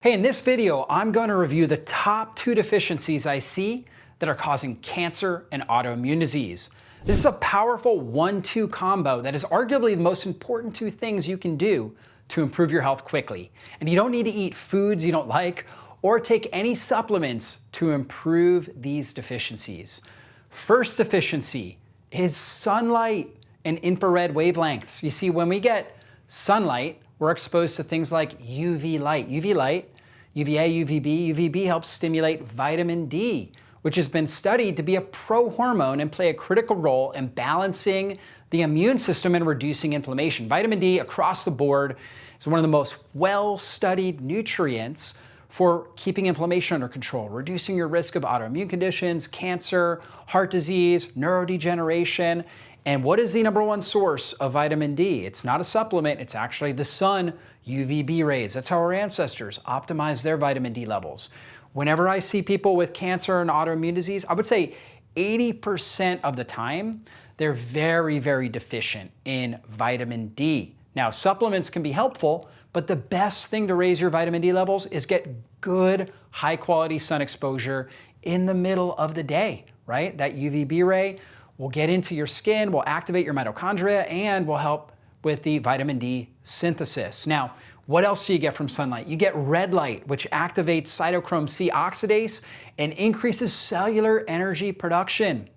Hey, in this video, I'm going to review the top 2 deficiencies I see that are causing cancer and autoimmune disease. This is a powerful 1-2 combo that is arguably the most important 2 things you can do to improve your health quickly. And you don't need to eat foods you don't like or take any supplements to improve these deficiencies. First deficiency is sunlight and infrared wavelengths. You see, when we get sunlight, we're exposed to things like UV light. UVA, UVB. UVB helps stimulate vitamin D, which has been studied to be a pro-hormone and play a critical role in balancing the immune system and reducing inflammation. Vitamin D across the board is one of the most well-studied nutrients for keeping inflammation under control, reducing your risk of autoimmune conditions, cancer, heart disease, neurodegeneration. And what is the #1 source of vitamin D? It's not a supplement, it's actually the sun, UVB rays. That's how our ancestors optimized their vitamin D levels. Whenever I see people with cancer and autoimmune disease, I would say 80% of the time, they're very, very deficient in vitamin D. Now, supplements can be helpful, but the best thing to raise your vitamin D levels is get good, high quality sun exposure in the middle of the day, right? That UVB ray will get into your skin, will activate your mitochondria, and will help with the vitamin D synthesis. Now, what else do you get from sunlight? You get red light, which activates cytochrome C oxidase and increases cellular energy production.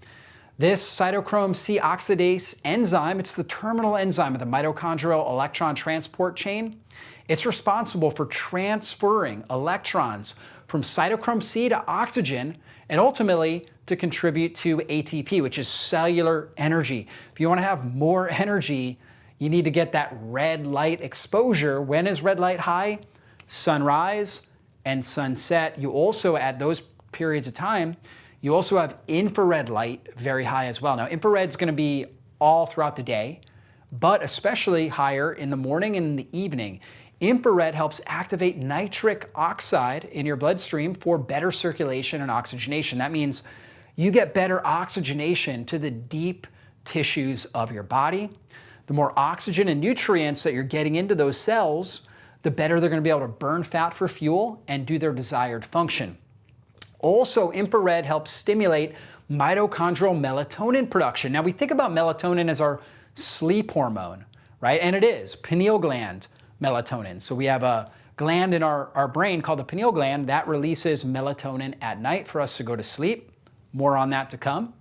This cytochrome C oxidase enzyme, it's the terminal enzyme of the mitochondrial electron transport chain. It's responsible for transferring electrons from cytochrome C to oxygen and ultimately to contribute to ATP, which is cellular energy. If you want to have more energy, you need to get that red light exposure. When is red light high? Sunrise and sunset. You also, at those periods of time, you also have infrared light very high as well. Now, infrared is going to be all throughout the day, but especially higher in the morning and in the evening. Infrared helps activate nitric oxide in your bloodstream for better circulation and oxygenation. That means you get better oxygenation to the deep tissues of your body. The more oxygen and nutrients that you're getting into those cells, the better they're going to be able to burn fat for fuel and do their desired function. Also, infrared helps stimulate mitochondrial melatonin production. Now, we think about melatonin as our sleep hormone, right? And it is pineal gland melatonin. So we have a gland in our brain called the pineal gland that releases melatonin at night for us to go to sleep. More on that to come.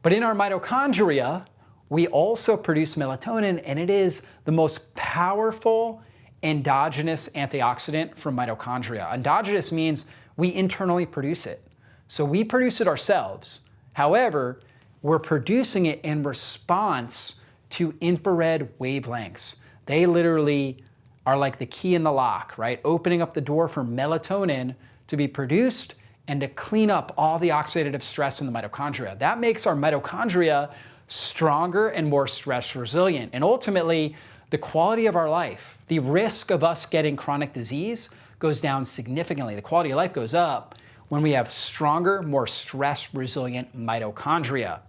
But in our mitochondria, we also produce melatonin, and it is the most powerful endogenous antioxidant from mitochondria. Endogenous means we internally produce it. So we produce it ourselves. However, we're producing it in response to infrared wavelengths. They literally are like the key in the lock, right? Opening up the door for melatonin to be produced and to clean up all the oxidative stress in the mitochondria. That makes our mitochondria stronger and more stress resilient. And ultimately, the quality of our life, the risk of us getting chronic disease goes down significantly. The quality of life goes up when we have stronger, more stress resilient mitochondria.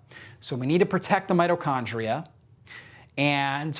So we need to protect the mitochondria. And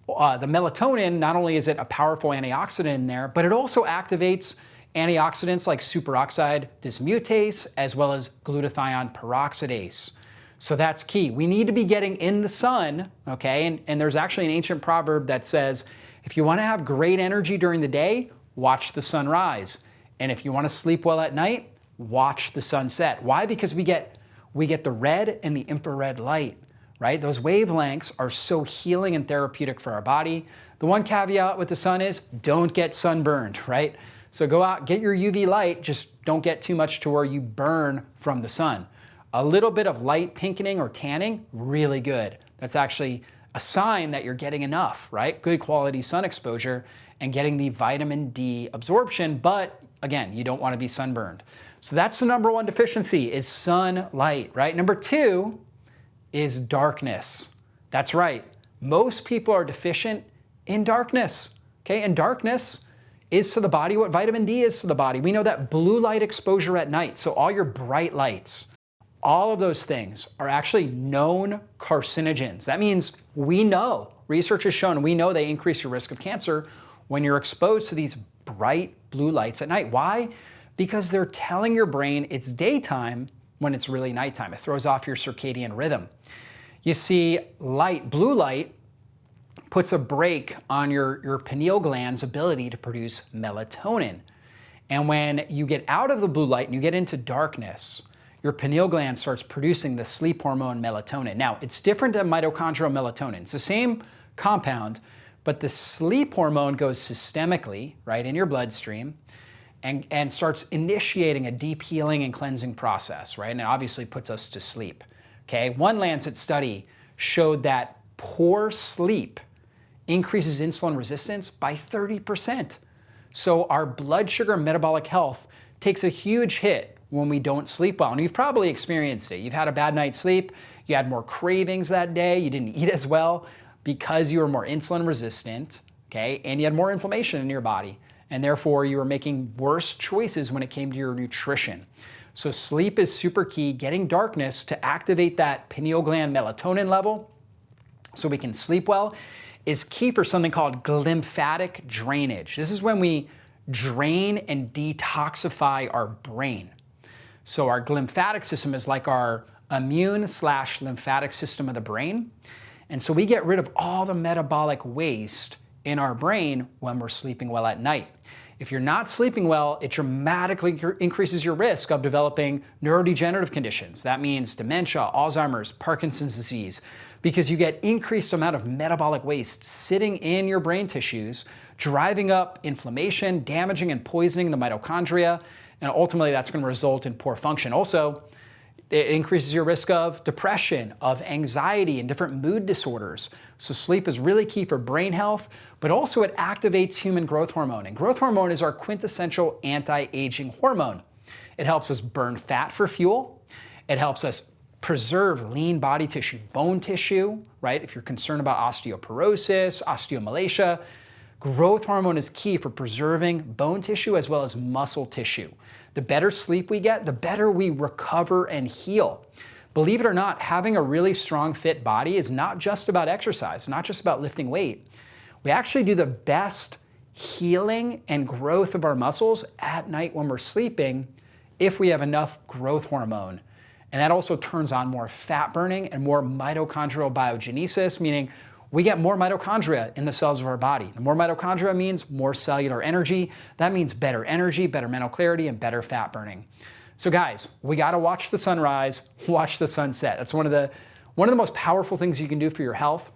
the melatonin, not only is it a powerful antioxidant in there, but it also activates antioxidants like superoxide dismutase as well as glutathione peroxidase. So that's key. We need to be getting in the sun, okay? And there's actually an ancient proverb that says, if you want to have great energy during the day, watch the sunrise. And if you want to sleep well at night, watch the sunset. Why? Because we get the red and the infrared light, right? Those wavelengths are so healing and therapeutic for our body. The one caveat with the sun is don't get sunburned, right? So go out, get your UV light, just don't get too much to where you burn from the sun. A little bit of light pinkening or tanning, really good. That's actually a sign that you're getting enough, right? Good quality sun exposure and getting the vitamin D absorption, but again, you don't want to be sunburned. So that's the #1 deficiency is sunlight, right? #2 is darkness. That's right. Most people are deficient in darkness, okay? And darkness is to the body what vitamin D is to the body. We know that blue light exposure at night, so all your bright lights, all of those things are actually known carcinogens. That means we know, research has shown, we know they increase your risk of cancer when you're exposed to these bright blue lights at night. Why? Because they're telling your brain it's daytime when it's really nighttime. It throws off your circadian rhythm. You see, blue light, puts a brake on your pineal gland's ability to produce melatonin. And when you get out of the blue light and you get into darkness, your pineal gland starts producing the sleep hormone melatonin. Now, it's different than mitochondrial melatonin. It's the same compound, but the sleep hormone goes systemically, right, in your bloodstream and starts initiating a deep healing and cleansing process, right? And it obviously puts us to sleep, okay? One Lancet study showed that poor sleep increases insulin resistance by 30%. So our blood sugar metabolic health takes a huge hit when we don't sleep well. And you've probably experienced it. You've had a bad night's sleep, you had more cravings that day, you didn't eat as well because you were more insulin resistant, okay? And you had more inflammation in your body. And therefore you were making worse choices when it came to your nutrition. So sleep is super key, getting darkness to activate that pineal gland melatonin level so we can sleep well is key for something called lymphatic drainage. This is when we drain and detoxify our brain. So our lymphatic system is like our immune/lymphatic system of the brain. And so we get rid of all the metabolic waste in our brain when we're sleeping well at night. If you're not sleeping well, it dramatically increases your risk of developing neurodegenerative conditions. That means dementia, Alzheimer's, Parkinson's disease, because you get increased amount of metabolic waste sitting in your brain tissues, driving up inflammation, damaging and poisoning the mitochondria, and ultimately that's going to result in poor function. Also, it increases your risk of depression, of anxiety, and different mood disorders. So sleep is really key for brain health, but also it activates human growth hormone. And growth hormone is our quintessential anti-aging hormone. It helps us burn fat for fuel. It helps us preserve lean body tissue, bone tissue, right? If you're concerned about osteoporosis, osteomalacia, growth hormone is key for preserving bone tissue as well as muscle tissue. The better sleep we get, the better we recover and heal. Believe it or not, having a really strong, fit body is not just about exercise, not just about lifting weight. We actually do the best healing and growth of our muscles at night when we're sleeping if we have enough growth hormone. And that also turns on more fat burning and more mitochondrial biogenesis, meaning we get more mitochondria in the cells of our body. And more mitochondria means more cellular energy. That means better energy, better mental clarity, and better fat burning. So guys, we gotta watch the sunrise, watch the sunset. That's one of the most powerful things you can do for your health.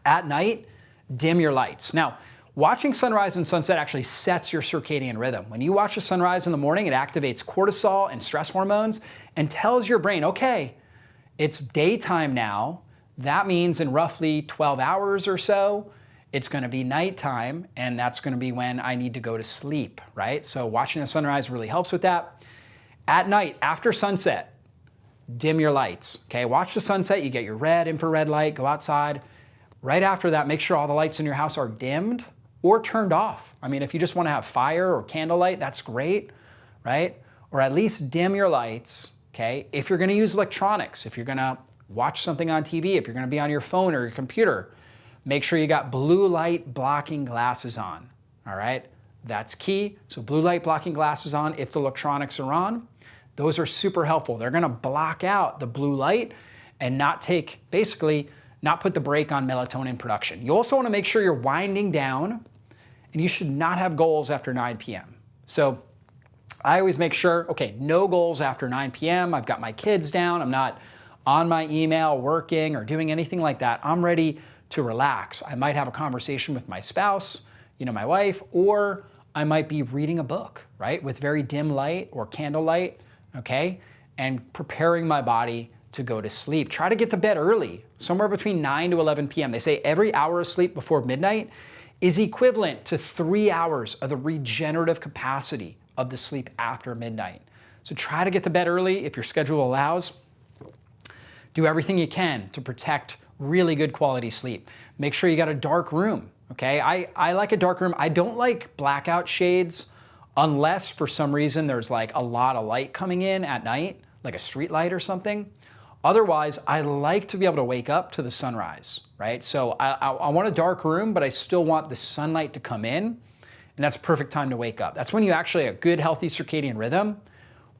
At night, dim your lights. Now, watching sunrise and sunset actually sets your circadian rhythm. When you watch the sunrise in the morning, it activates cortisol and stress hormones and tells your brain, okay, it's daytime now. That means in roughly 12 hours or so, it's gonna be nighttime, and that's gonna be when I need to go to sleep, right? So watching the sunrise really helps with that. At night, after sunset, dim your lights, okay? Watch the sunset, you get your red, infrared light, go outside. Right after that, make sure all the lights in your house are dimmed or turned off. I mean, if you just wanna have fire or candlelight, that's great, right? Or at least dim your lights, okay? If you're gonna use electronics, if you're gonna watch something on TV, if you're gonna be on your phone or your computer, make sure you got blue light blocking glasses on, all right? That's key. So blue light blocking glasses on if the electronics are on. Those are super helpful. They're gonna block out the blue light and not put the brake on melatonin production. You also wanna make sure you're winding down, and you should not have goals after 9 p.m. So I always make sure, okay, no goals after 9 p.m. I've got my kids down. I'm not on my email working or doing anything like that. I'm ready to relax. I might have a conversation with my spouse, my wife, or I might be reading a book, right? With very dim light or candlelight, okay? And preparing my body to go to sleep. Try to get to bed early, somewhere between 9 to 11 p.m. They say every hour of sleep before midnight is equivalent to 3 hours of the regenerative capacity of the sleep after midnight. So try to get to bed early if your schedule allows. Do everything you can to protect really good quality sleep. Make sure you got a dark room, okay? I like a dark room. I don't like blackout shades unless for some reason there's like a lot of light coming in at night, like a street light or something. Otherwise, I like to be able to wake up to the sunrise, right? So I want a dark room, but I still want the sunlight to come in. and that's a perfect time to wake up. That's when you actually, a good healthy circadian rhythm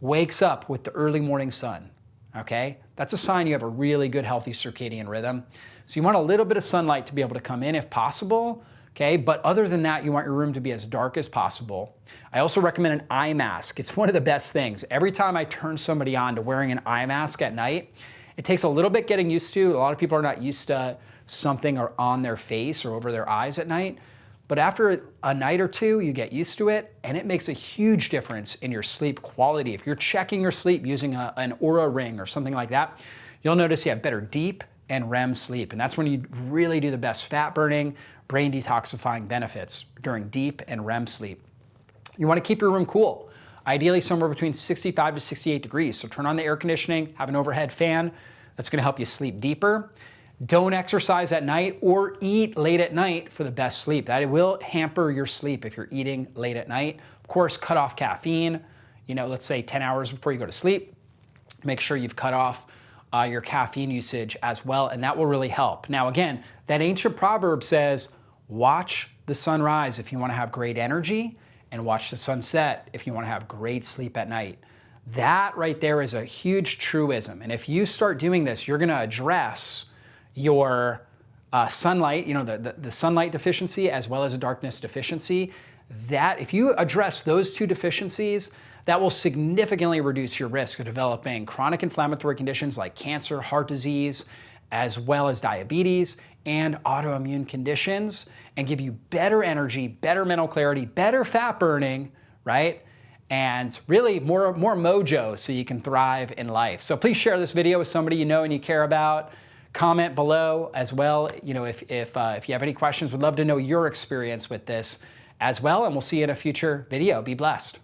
wakes up with the early morning sun, okay? That's a sign you have a really good healthy circadian rhythm. So you want a little bit of sunlight to be able to come in if possible, okay? But other than that, you want your room to be as dark as possible. I also recommend an eye mask. It's one of the best things. Every time I turn somebody on to wearing an eye mask at night, it takes a little bit getting used to. A lot of people are not used to something or on their face or over their eyes at night. But after a night or two, you get used to it, and it makes a huge difference in your sleep quality. If you're checking your sleep using an Oura ring or something like that, you'll notice you have better deep and REM sleep. And that's when you really do the best fat burning, brain detoxifying benefits during deep and REM sleep. You want to keep your room cool, ideally somewhere between 65 to 68 degrees. So turn on the air conditioning, have an overhead fan. That's going to help you sleep deeper. Don't exercise at night or eat late at night for the best sleep. That will hamper your sleep if you're eating late at night. Of course, cut off caffeine, let's say 10 hours before you go to sleep. Make sure you've cut off your caffeine usage as well, and that will really help. Now again, that ancient proverb says, watch the sunrise if you want to have great energy, and watch the sunset if you want to have great sleep at night. That right there is a huge truism. And if you start doing this, you're going to address your sunlight, the sunlight deficiency as well as a darkness deficiency. That if you address those two deficiencies, that will significantly reduce your risk of developing chronic inflammatory conditions like cancer, heart disease, as well as diabetes and autoimmune conditions, and give you better energy, better mental clarity, better fat burning, right? And really more mojo so you can thrive in life. So please share this video with somebody you know and you care about. Comment below as well. If you have any questions, we'd love to know your experience with this as well. And we'll see you in a future video. Be blessed.